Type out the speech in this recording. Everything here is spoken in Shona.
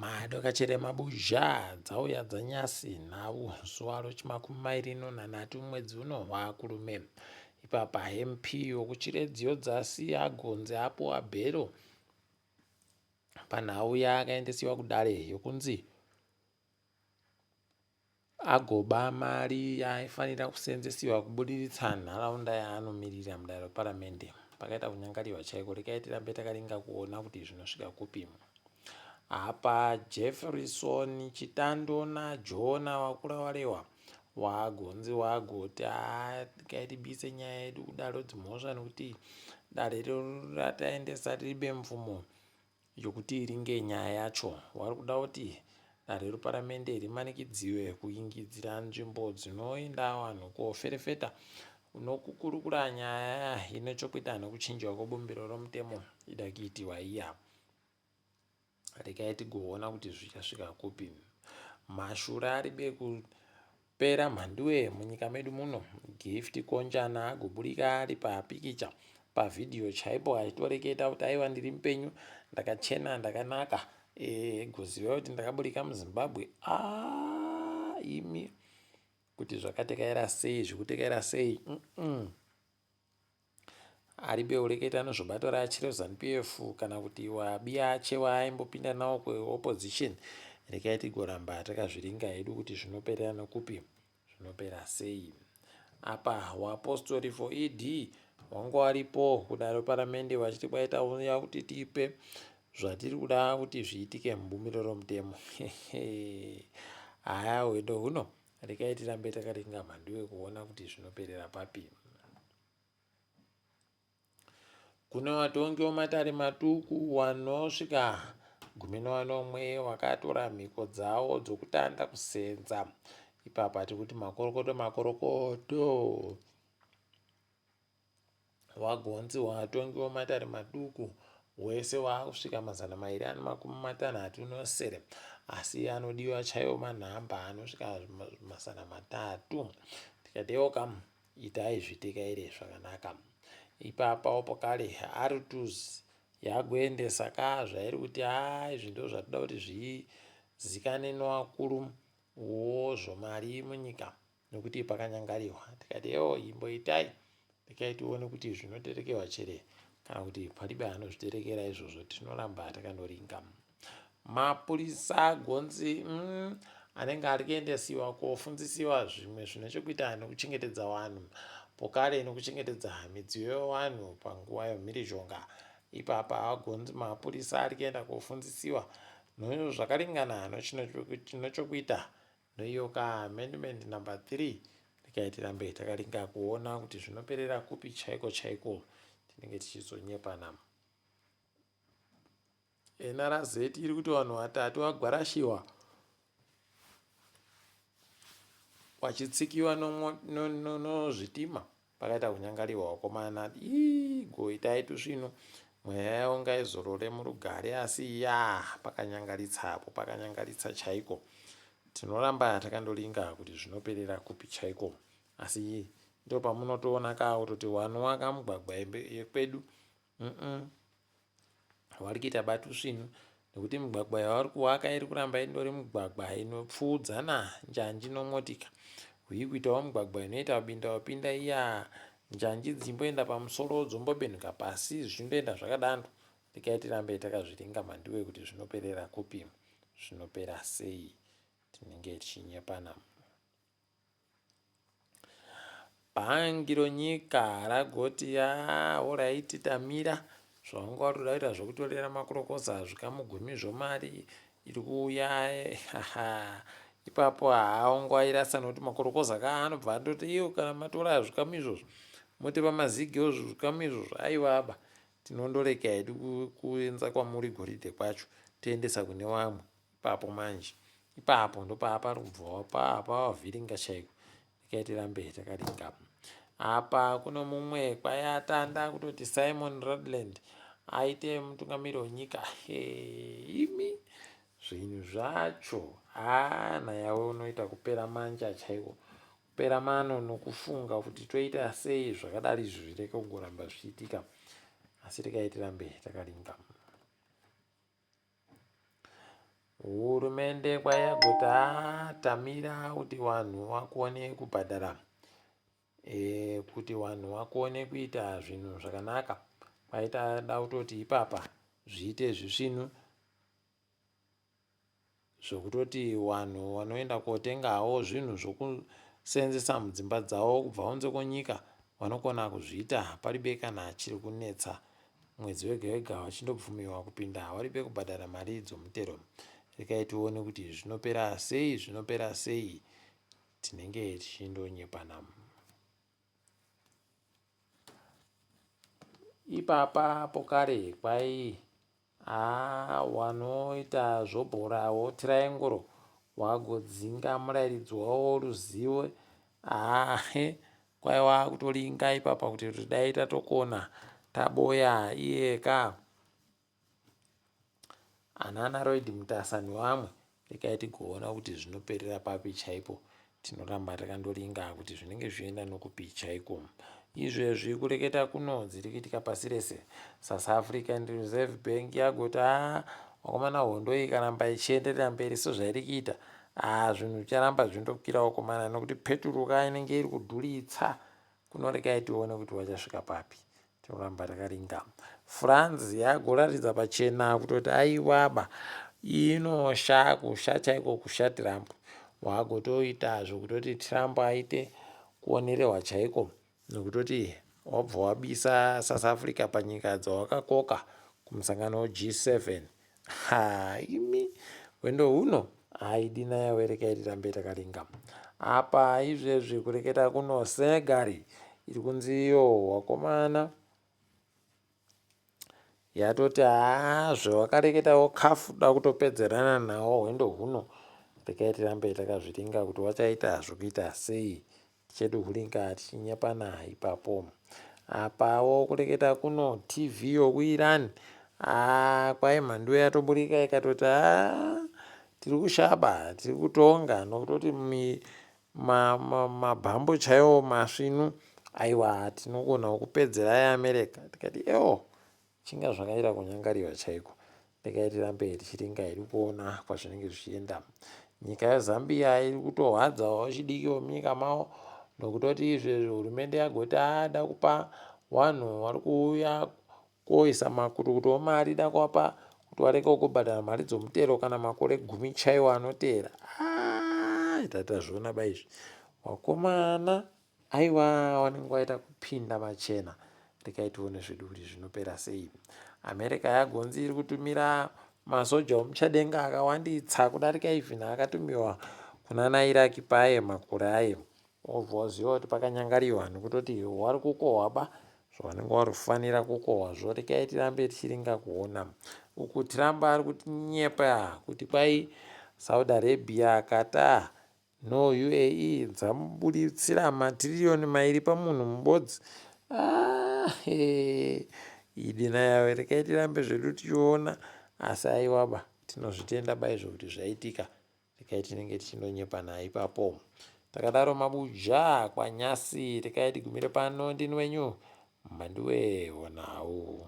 madokachere mabuzha dzauya dzanyasi nhau zuva rochimakumi mairi nonhanhatu mwedzi uno hwakurume. Ipapa MP wokuchiredziyo dzasi agonze apo abhero panhau yaakaendesiwa kudare yokunzi agoba mari yaifanira kuseenzesiwa kubudiritsa nharaunda yaanomiririra mudare reparamende. Pakaita kunyangariwa chaiko. Regai tirambe takaringa kuona kuti zvinosvika kupi. Apa Jefferson Chitando naJona Wakurawarewa wagonzi wagoti kaitibise nyaya yedu kudaro dzimhosva nekuti dare rataendesa ribe mvumo yokuti iringe nyaya yacho. Wari kuda kuti dare reparamende rimanikidziwe kuingidzira nzvimbo dzinoenda vanhu koferefeta unokukurukura nyaya inochokuita nekuchinjwa kwebumbiro romutemo ida kuitiwa iya. Regai tigoona kuti zvichasvika kupi. Mashure aribe kupera mhanduwe munyika medu muno. Gift Konjana agoburika ari papikicha pavhidhiyo chaipo achitoreketa kuti aiwa ndiri mupenyu ndakachena ndakanaka goziva kuti ndakaburika muZimbabwe. Imi kuti zvakatekaira sei zvikutekaira sei. Aribe ureketa nezvobato raachiro ZANU-PF kana kuti wabiya achewa aimbopinda nawo kweopposition. Regai tigoramba takazviringa hedu kuti zvinoperera nekupi zvinopera sei. Apa wapostori for ED wangu waripo kudare reparamende vachiti kwaita uya kuti tipe zvatiri kuda kuti zviitike mubumbiro romutemo. Haya hwedo huno regai tirambe takaringa mhanduwe kuona kuti zvinoperera papi. Kune vatongi vomatare matuku vanosvika 11 vakatora mhiko dzavo dzokutanda kusenza. Ipapa tiri kuti makorokoto wagonzi watongi vomatare maduku wese waakusvika 260 asi anodiwa chaiwo manhamba anosvika 300. Tikatewo kam itai zvitekaire zvakanaka. Ipapa opo kare Artus yagoendesa zvairi kuti izvi ndo zvatoda kuti zvizikanwe nevakuru wozvomari munyika nekuti pakanyangariwa. Tikatewo imboitai regai tione kuti zvinoterekerwa chere kana kuti paribe anozviterekera izvozvo. Tinoramba takandoringa. Mapurisa gonzi anenge ari kuendesiwa kofundzisiwa zvimwe zvinechekuita nekuchengetedza vanhu pokare nekuchengetedza midziyo yevanhu panguva yemhirizhonga. Ipapa agonzi mapurisa ari kuenda kofundzisiwa zvakaringana nechinochokuita noiyoka amendment number 3. Regai tirambe takaringa kuona kuti zvinoperera kupi chaiko chaiko. Tinenge tichizonyepana. NRZ iri kuti vanhu 3 vagwarashiwa vachitsikiwa nozvitima. Pakaita kunyangariwa wakomana goitai tusvino mweya yawo ngaizorore murugare asi pakanyangaritsa chaiko. Tinoramba takandoringa kuti zvinoperera kupi chaiko asi ndo pamunotoona kuti vanowaka mugwagwa yekwedu vari kuita batusvino nekuti migwagwa yavari kuvaka iri kuramba indori migwagwa inopfuudzana njanji nomotika. Huyi kuitawo migwagwa inoita kupinda kupinda njanji dzimboenda pamusoro dzombobenhuka pasi zvichindoenda zvakadaro. Regai tirambe takazviringa mhanduwe kuti zvinoperera kupi zvinopera sei. Tinenge tichinyepana. Bhangi ronyika ragoti oraiti tamira zvavanga vari kuda kuita zvokutorera makurokoza zvikamu 10 zvomari iri kuuya. Ipapo wangu airasa nokuti makurokoza anobva andoti iyo kana matora zvikamu izvozvo motepa mazigewo zvikamu izvozvo aiwaba tinondoreka hedu kuenza kwamuri goridhe kwacho toendesa kune vamwe. Ipapo manje ipapo ndopapa rubvawo papa wavhiringa chaiko. Regai tirambe takaringa. Apa kuno mumwe kwayatanda kutoti Simon Rodland aite mutungamiri wenyika. Imi zvinhu zvacho nayawe unoita kupera manja chaiko. Kupera mano nokufunga kuti toita sei zvakadari izvi zvireke kungoramba zvichiitika. Asi regai tirambe takaringa. hurumende kwayagoti tamira kuti vanhu vakone kubhadhara kuti vanhu vakone kuita zvinhu zvakanaka. Kwaitada kutoti ipapa zviite zvisvinu zvokutoti vanhu vanoenda kotengawo zvinhu zvokusenzesa mudzimba dzavo kubva kunze kwenyika vanokona kuzviita paribe kana chiri kunetsa. Mwedzi wega wega vachindobvumiwa kupinda varibe kubhadhara mari dzomutero. Regai tione kuti zvinopera sei tinenge tichindonyepana. Ipapa pokare kwai wanoita zvobhora wotirayengoro wagodzinga murairidzi wavo ruzivo kwaiva kutolinga ipapa kuti dai tatokona taboya iyeka Anana Royd Mutasani wamwe. Regai tigoona kuti zvinoperera papi chaipo. Tinoramba takandolinga kuti zvinenge zvienda nokupi chaiko. Izvezvi kureketa kuno dziri kuitika pasi rese. South African Reserve Bank yagoti wakomana hondo ikaramba ichienderera mberi sezvairi kuita zvinhu zvicharamba zvindokwirawo komana nokuti peturuka inenge iri kudhuritsa. Kunoregai tione kuti wachasvika papi. Tinoramba takaringa. France yagoratidza pachena kutoti aiwaba inosha kusha chaiko kusha Trump. Wagotoita zvokutoti Trump aite kuonerehwa chaiko nokutoti wabva wabisa South Africa panyika dzawakakoka kumusangano G7. Imi wendo huno haidina yawerekai tirambe takaringa. Apa izvezvi kureketa kuno Senegal iri kunziyo wakomana yatoti zvawakareketawo kafu da kutopedzerana nawo hwendo huno. Regai tirambe takazviringa kuti wachaita zvokuita sei tichedu kuringa tichinyepana ipapo. Apawo kureketa kuno TV yokuIran kwai mhando yatoburika ikatoti tiri kushaba tiri kutonga nokutoti mabhambo chaiwo masvinu aiwa tinogona kupedzera yeAmerica. Tikati chinga zvakaita kunyangariwa chaiko. Regai tirambe tichiringa iri kuona kwazvinenge zvichienda. Nyika yeZambia iri kutohwadzawo chidiki munyika mavo nokutoti izvezvi hurumende yagoti da kupa vanhu vari kuuya koisa makurukuto mari da kuvapa kuti vareke kubhadhara mari dzomutero kana makore 10 chaiwo anoteera. Tatazviona baizvi wakomana aiwa wanenge waita kupinda machena. Regai tione zvedu kuti zvinopera sei. America yagonzi iri kutumira masoja omuchadenga akawanditsa kudarika even akatumiwa kunana Iraq paye makore ayo. Wobva waziva kuti pakanyangariwa nokutoti wari kukohwa zvavanenge vari kufanira kukohwa zvo. Regai tirambe tichiringa kuona uku Trump ari kutinyepa kuti kwai Saudi Arabia akati no UAE dzamuburitsira matiririoni 2 pamunhu mubodzi. Idina yawe. Regai tirambe zvedu tichiona asi aiwaba tinozvitenda baizvo kuti zvaitika. Regai tinenge tichindonyepana ipapo. Takadaro mabuja kwanyasi. Regai tigumire pano. Ndini wenyu Mhanduwe Honau.